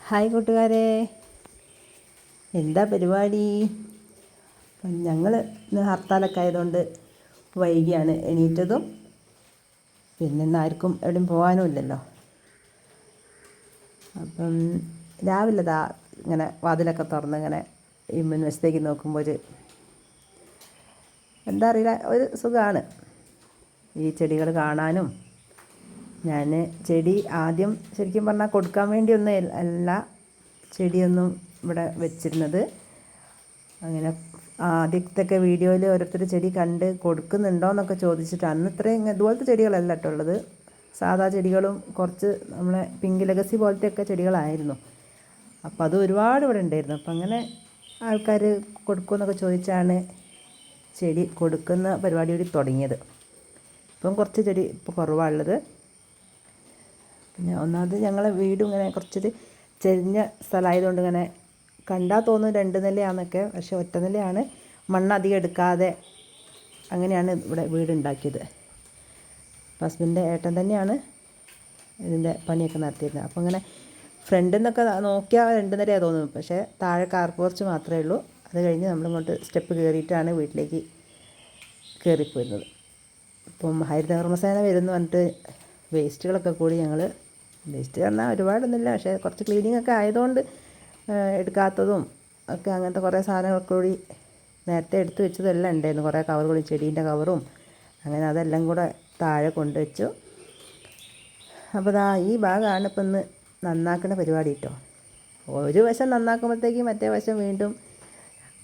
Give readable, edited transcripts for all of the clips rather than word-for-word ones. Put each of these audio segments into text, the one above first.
Hi കൂട്ടുകാരെ, എന്താ പരിപാടി? ഞങ്ങൾ ഇന്ന് ഹർത്താലൊക്കെ ആയതുകൊണ്ട് വൈകിയാണ് എണീറ്റതും. പിന്നെ ഇന്ന് ആർക്കും എവിടെയും പോകാനും ഇല്ലല്ലോ. അപ്പം രാവിലെ ഇങ്ങനെ വാതിലൊക്കെ തുറന്ന് ഇങ്ങനെ ഈ മുൻവശത്തേക്ക് നോക്കുമ്പോൾ എന്താ അറിയില്ല, ഒരു സുഖമാണ് ഈ ചെടികൾ കാണാനും. ഞാൻ ചെടി ആദ്യം ശരിക്കും പറഞ്ഞാൽ കൊടുക്കാൻ വേണ്ടിയൊന്നും അല്ല ചെടിയൊന്നും ഇവിടെ വെച്ചിരുന്നത്. അങ്ങനെ ആദ്യത്തൊക്കെ വീഡിയോയിൽ ഓരോരുത്തർ ചെടി കണ്ട് കൊടുക്കുന്നുണ്ടോ എന്നൊക്കെ ചോദിച്ചിട്ട് അന്ന് ഇത്രയും ഇതുപോലത്തെ ചെടികളല്ല കേട്ടോ ഉള്ളത്. സാധാ ചെടികളും കുറച്ച് നമ്മളെ പിങ്ക് ലെഗസി പോലത്തെയൊക്കെ ചെടികളായിരുന്നു. അപ്പോൾ അത് ഒരുപാട് ഇവിടെ ഉണ്ടായിരുന്നു. അപ്പം അങ്ങനെ ആൾക്കാർ കൊടുക്കുമെന്നൊക്കെ ചോദിച്ചാണ് ചെടി കൊടുക്കുന്ന പരിപാടി കൂടി തുടങ്ങിയത്. ഇപ്പം കുറച്ച് ചെടി ഇപ്പോൾ കുറവാണുള്ളത്. പിന്നെ ഒന്നാമത് ഞങ്ങളെ വീടും ഇങ്ങനെ കുറച്ചൊരു ചെരിഞ്ഞ സ്ഥലമായതുകൊണ്ട് ഇങ്ങനെ കണ്ടാൽ തോന്നും 2 നിലയാണെന്നൊക്കെ. പക്ഷേ ഒറ്റ നിലയാണ്, മണ്ണധികം എടുക്കാതെ അങ്ങനെയാണ് ഇവിടെ വീടുണ്ടാക്കിയത്. ഹസ്ബൻഡിൻ്റെ ഏട്ടൻ തന്നെയാണ് ഇതിൻ്റെ പണിയൊക്കെ നടത്തിയിരുന്നത്. അപ്പോൾ ഇങ്ങനെ ഫ്രണ്ടിൽ നിന്നൊക്കെ നോക്കിയാൽ 2 നിലയാണ് തോന്നും, പക്ഷേ താഴെ കാർ പോർച്ച് മാത്രമേ ഉള്ളൂ. അത് കഴിഞ്ഞ് നമ്മളിങ്ങോട്ട് സ്റ്റെപ്പ് കയറിയിട്ടാണ് വീട്ടിലേക്ക് കയറിപ്പോരുന്നത്. ഇപ്പം ഹരിതകർമ്മസേന വരുമെന്ന് പറഞ്ഞിട്ട് വേസ്റ്റുകളൊക്കെ കൂടി ഞങ്ങൾ വേസ്റ്റ് പറഞ്ഞാൽ ഒരുപാടൊന്നുമില്ല, പക്ഷേ കുറച്ച് ക്ലീനിങ് ഒക്കെ ആയതുകൊണ്ട് എടുക്കാത്തതും ഒക്കെ അങ്ങനത്തെ കുറേ സാധനങ്ങളൊക്കെ കൂടി നേരത്തെ എടുത്ത് വെച്ചതെല്ലാം ഉണ്ടായിരുന്നു. കുറേ കവറുകൾ, ചെടീൻ്റെ കവറും അങ്ങനെ അതെല്ലാം കൂടെ താഴെ കൊണ്ടുവച്ചു. അപ്പോൾ ഈ ഭാഗമാണ് ഇപ്പം ഇന്ന് നന്നാക്കുന്ന പരിപാടി കേട്ടോ. ഒരു വശം നന്നാക്കുമ്പോഴത്തേക്കും മറ്റേ വശം വീണ്ടും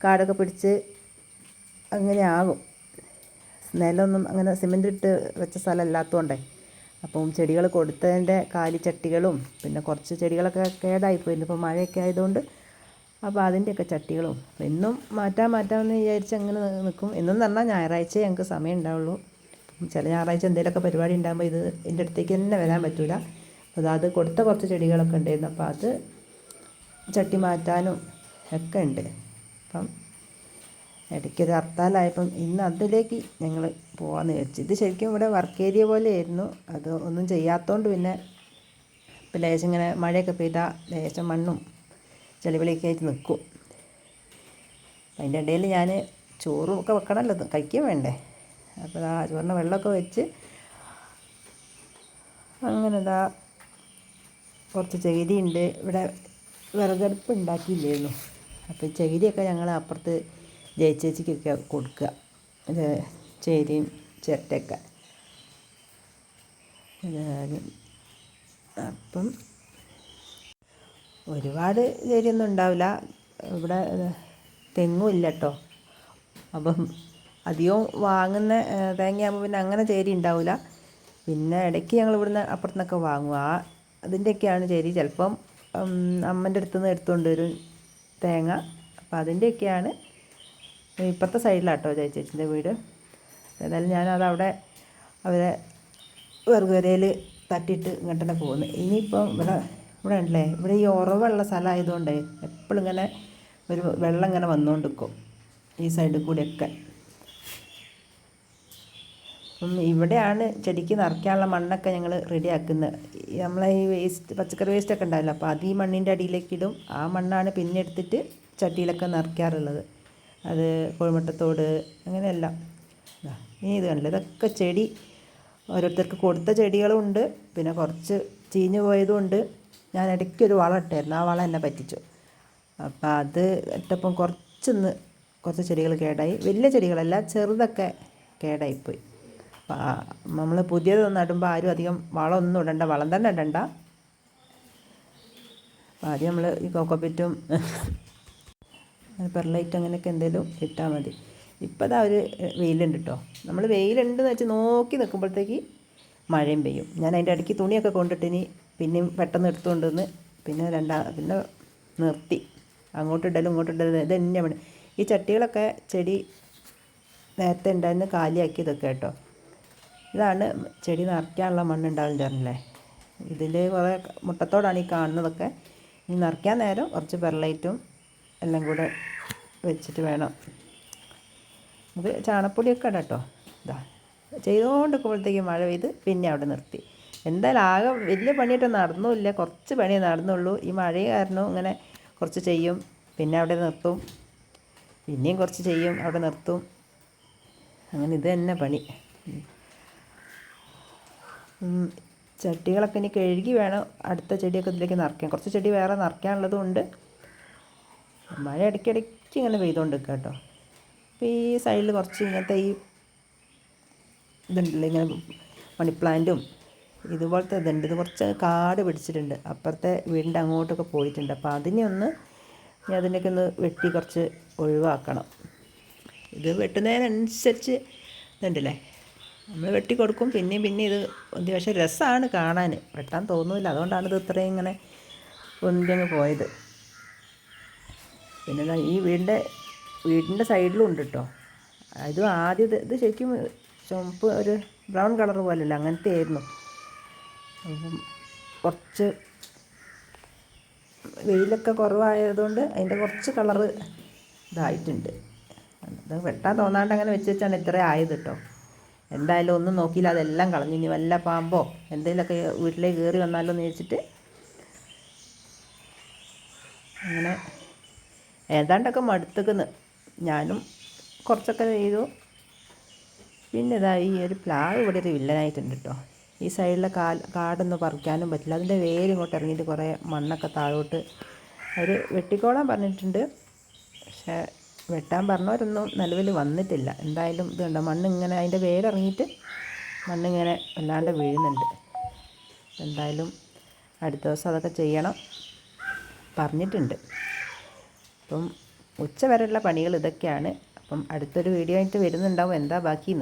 കാടൊക്കെ പിടിച്ച് അങ്ങനെ ആകും. നിലമൊന്നും അങ്ങനെ സിമെൻ്റ് ഇട്ട് വെച്ച സ്ഥലമല്ലാത്തതുകൊണ്ടേ. അപ്പം ചെടികൾ കൊടുത്തതിൻ്റെ കാലിച്ചട്ടികളും പിന്നെ കുറച്ച് ചെടികളൊക്കെ കേടായിപ്പോയിരുന്നു ഇപ്പോൾ മഴയൊക്കെ ആയതുകൊണ്ട്. അപ്പോൾ അതിൻ്റെയൊക്കെ ചട്ടികളും എന്നും മാറ്റാമെന്ന് വിചാരിച്ച് അങ്ങനെ നിൽക്കും. എന്നും പറഞ്ഞാൽ ഞായറാഴ്ച ഞങ്ങൾക്ക് സമയം ഉണ്ടാവുള്ളൂ. ചില ഞായറാഴ്ച എന്തെങ്കിലുമൊക്കെ പരിപാടി ഉണ്ടാകുമ്പോൾ എൻ്റെ അടുത്തേക്ക് തന്നെ വരാൻ പറ്റില്ല. അപ്പോൾ അത് കൊടുത്ത കുറച്ച് ചെടികളൊക്കെ ഉണ്ടായിരുന്നു. അപ്പോൾ അത് ചട്ടി മാറ്റാനും ഒക്കെ ഉണ്ട്. അപ്പം ഇടയ്ക്കൊരു ഹർത്താലായപ്പം ഇന്ന് അതിലേക്ക് ഞങ്ങൾ പോകാമെന്ന് വിചാരിച്ചു. ഇത് ശരിക്കും ഇവിടെ വർക്ക് ഏരിയ പോലെയായിരുന്നു. അത് ഒന്നും ചെയ്യാത്തതുകൊണ്ട് പിന്നെ ഇപ്പം ലേശം ഇങ്ങനെ മഴയൊക്കെ പെയ്താൽ ലേശം മണ്ണും ചെളിവിളിയൊക്കെ ആയിട്ട് നിൽക്കും. അതിൻ്റെ ഇടയിൽ ഞാൻ ചോറും ഒക്കെ വെക്കണമല്ലോ, കഴിക്കാൻ വേണ്ടേ. അപ്പോൾ ചോറിന് വെള്ളമൊക്കെ വെച്ച് അങ്ങനെ കുറച്ച് ചകിരിയുണ്ട്. ഇവിടെ വിറകടുപ്പ് ഉണ്ടാക്കിയില്ലായിരുന്നു. അപ്പോൾ ചകിരിയൊക്കെ ഞങ്ങൾ അപ്പുറത്ത് ജയിച്ചേച്ചിക്കൊക്കെ കൊടുക്കുക, ചേരിയും ചിരട്ടയൊക്കെ. അപ്പം ഒരുപാട് ചേരിയൊന്നും ഉണ്ടാവില്ല. ഇവിടെ തെങ്ങും ഇല്ല കേട്ടോ. അപ്പം അധികം വാങ്ങുന്ന തേങ്ങയാകുമ്പോൾ പിന്നെ അങ്ങനെ ചേരി ഉണ്ടാവില്ല. പിന്നെ ഇടയ്ക്ക് ഞങ്ങൾ ഇവിടുന്ന് അപ്പുറത്തുനിന്നൊക്കെ വാങ്ങും. അതിൻ്റെയൊക്കെയാണ് ചേരി. ചിലപ്പം അമ്മൻ്റെ അടുത്ത് നിന്ന് എടുത്തുകൊണ്ട് വരും തേങ്ങ. അപ്പോൾ അതിൻ്റെയൊക്കെയാണ് ഇപ്പുറത്തെ സൈഡിലാട്ടോ ചേച്ചിൻ്റെ വീട്. ഏതായാലും ഞാനതവിടെ അവരെ വെറുകരയിൽ തട്ടിയിട്ട് ഇങ്ങോട്ട് തന്നെ പോകുന്നു. ഇനിയിപ്പം ഇവിടെ ഉണ്ടല്ലേ, ഇവിടെ ഈ ഉറവുള്ള സ്ഥലമായതുകൊണ്ട് എപ്പോഴും ഇങ്ങനെ ഒരു വെള്ളം ഇങ്ങനെ വന്നുകൊണ്ടിരിക്കും ഈ സൈഡിൽ കൂടെയൊക്കെ. അപ്പം ഇവിടെയാണ് ചെടിക്ക് നിറയ്ക്കാനുള്ള മണ്ണൊക്കെ ഞങ്ങൾ റെഡിയാക്കുന്നത്. നമ്മളെ ഈ വേസ്റ്റ്, പച്ചക്കറി വേസ്റ്റൊക്കെ ഉണ്ടാവില്ല, അപ്പോൾ അത് ഈ മണ്ണിൻ്റെ അടിയിലേക്ക് ഇടും. ആ മണ്ണാണ് പിന്നെ എടുത്തിട്ട് ചട്ടിയിലൊക്കെ നിറയ്ക്കാറുള്ളത്. അത് കോഴിമുട്ടത്തോട് അങ്ങനെയെല്ലാം. ഇനി ഇത് കണ്ടില്ല, ഇതൊക്കെ ചെടി ഓരോരുത്തർക്ക് കൊടുത്ത ചെടികളും ഉണ്ട്, പിന്നെ കുറച്ച് ചീഞ്ഞു പോയതും ഉണ്ട്. ഞാൻ ഇടയ്ക്കൊരു വളം ഇട്ടായിരുന്നു, ആ വളം എന്നെ പറ്റിച്ചു. അപ്പം അത് ഇട്ടപ്പം കുറച്ച് ചെടികൾ കേടായി. വലിയ ചെടികളല്ല, ചെറുതൊക്കെ കേടായിപ്പോയി. അപ്പം നമ്മൾ പുതിയത് നടുമ്പോൾ ആരും അധികം വളമൊന്നും ഇടണ്ട, വളം തന്നെ ഇടണ്ട. അപ്പം ആദ്യം നമ്മൾ ഈ കോക്കോപ്പിറ്റും പെർലൈറ്റ് അങ്ങനെയൊക്കെ എന്തെങ്കിലും ഇട്ടാൽ മതി. ഇപ്പം ഒരു വെയിലുണ്ട് കേട്ടോ. നമ്മൾ വെയിലുണ്ടെന്ന് വെച്ച് നോക്കി നിൽക്കുമ്പോഴത്തേക്ക് മഴയും പെയ്യും. ഞാൻ അതിൻ്റെ ഇടയ്ക്ക് തുണിയൊക്കെ കൊണ്ടിട്ടിനി പിന്നെയും പെട്ടെന്ന് എടുത്തുകൊണ്ട് വന്ന് പിന്നെ നിർത്തി. അങ്ങോട്ടിടലും ഇങ്ങോട്ടിടലും ഇത് തന്നെയാണ്. ഈ ചട്ടികളൊക്കെ ചെടി നേരത്തെ ഉണ്ടായിരുന്ന കാലിയാക്കിയതൊക്കെ കേട്ടോ. ഇതാണ് ചെടി നിറയ്ക്കാനുള്ള മണ്ണുണ്ടാവില്ലേ. ഇതിൽ കുറേ മുട്ടത്തോടാണ് ഈ കാണുന്നതൊക്കെ. ഇനി നിറയ്ക്കാൻ നേരം കുറച്ച് പെർലൈറ്റും എല്ലാം കൂടെ വെച്ചിട്ട് വേണം. നമുക്ക് ചാണപ്പൊടിയൊക്കെ ഇടാം കേട്ടോ. ചെയ്തുകൊണ്ടിരിക്കുമ്പോഴത്തേക്ക് മഴ പെയ്ത് പിന്നെ അവിടെ നിർത്തി. എന്തായാലും ആകെ വലിയ പണിയായിട്ട് നടന്നില്ല, കുറച്ച് പണിയേ നടന്നുള്ളൂ. ഈ മഴ കാരണം ഇങ്ങനെ കുറച്ച് ചെയ്യും, പിന്നെ അവിടെ നിർത്തും, പിന്നെയും കുറച്ച് ചെയ്യും, അവിടെ നിർത്തും. അങ്ങനെ ഇത് തന്നെ പണി. ചട്ടികളൊക്കെ ഇനി കഴുകി വേണം അടുത്ത ചെടിയൊക്കെ ഇതിലേക്ക് നിറയ്ക്കാൻ. കുറച്ച് ചെടി വേറെ നിറയ്ക്കാനുള്ളതും ഉണ്ട്. മഴ ഇടയ്ക്കിടയ്ക്ക് ഇങ്ങനെ പെയ്തുകൊണ്ട് നിൽക്കുക കേട്ടോ. അപ്പോൾ ഈ സൈഡിൽ കുറച്ച് ഇങ്ങനത്തെ ഈ ഇതുണ്ടല്ലോ, ഇങ്ങനെ മണി പ്ലാന്റും ഇതുപോലത്തെ ഇതുണ്ട്. ഇത് കുറച്ച് കാട് പിടിച്ചിട്ടുണ്ട്, അപ്പുറത്തെ വീടിൻ്റെ അങ്ങോട്ടൊക്കെ പോയിട്ടുണ്ട്. അപ്പോൾ അതിനൊന്ന് ഞാൻ അതിൻ്റെയൊക്കെ ഒന്ന് വെട്ടി കുറച്ച് ഒഴിവാക്കണം. ഇത് വെട്ടുന്നതിനനുസരിച്ച് ഇതുണ്ടല്ലേ, നമ്മൾ വെട്ടി കൊടുക്കും, പിന്നെയും ഇത് പക്ഷേ രസമാണ് കാണാൻ, വെട്ടാൻ തോന്നില്ല. അതുകൊണ്ടാണ് ഇത് ഇത്രയും ഇങ്ങനെ ഒന്നിങ്ങ് പോയത്. പിന്നെ ഈ വീടിൻ്റെ സൈഡിലും ഉണ്ട് കേട്ടോ. ഇത് ആദ്യം ഇത് ശരിക്കും ചുവപ്പ് ഒരു ബ്രൗൺ കളർ പോലെയല്ല, അങ്ങനത്തെ ആയിരുന്നു. അപ്പം കുറച്ച് വെയിലൊക്കെ കുറവായതുകൊണ്ട് അതിൻ്റെ കുറച്ച് കളറ് ഇതായിട്ടുണ്ട്. അത് വെട്ടാൻ തോന്നാണ്ട് അങ്ങനെ വെച്ച് വെച്ചാണ് ഇത്ര ആയത് കേട്ടോ. എന്തായാലും ഒന്നും നോക്കിയില്ല, അതെല്ലാം കളഞ്ഞു. ഇനി വല്ല പാമ്പോ എന്തെങ്കിലുമൊക്കെ വീട്ടിലേക്ക് കയറി വന്നാലോ എന്ന് വെച്ചിട്ട് അങ്ങനെ ഏതാണ്ടൊക്കെ മടുത്തേക്കുന്ന്. ഞാനും കുറച്ചൊക്കെ ചെയ്തു. പിന്നെ ഇതാ ഈ ഒരു പ്ലാവ് ഇവിടെ ഒരു വില്ലനായിട്ടുണ്ട് കേട്ടോ. ഈ സൈഡിലെ കാടൊന്നും പറിക്കാനും പറ്റില്ല, അതിൻ്റെ വേര് ഇങ്ങോട്ട് ഇറങ്ങിയിട്ട് കുറേ മണ്ണൊക്കെ താഴോട്ട് അവർ വെട്ടിക്കോളാൻ പറഞ്ഞിട്ടുണ്ട്. പക്ഷേ വെട്ടാൻ പറഞ്ഞവരൊന്നും നിലവിൽ വന്നിട്ടില്ല. എന്തായാലും ഇതുണ്ട്, മണ്ണിങ്ങനെ അതിൻ്റെ വേരിറങ്ങിയിട്ട് മണ്ണിങ്ങനെ വല്ലാണ്ട് വീഴുന്നുണ്ട്. എന്തായാലും അടുത്ത ദിവസം അതൊക്കെ ചെയ്യണം പറഞ്ഞിട്ടുണ്ട്. അപ്പം ഉച്ച വരെയുള്ള പണികൾ ഇതൊക്കെയാണ്. അപ്പം അടുത്തൊരു വീഡിയോ ആയിട്ട് വരുന്നുണ്ടാവും, എന്താ ബാക്കി.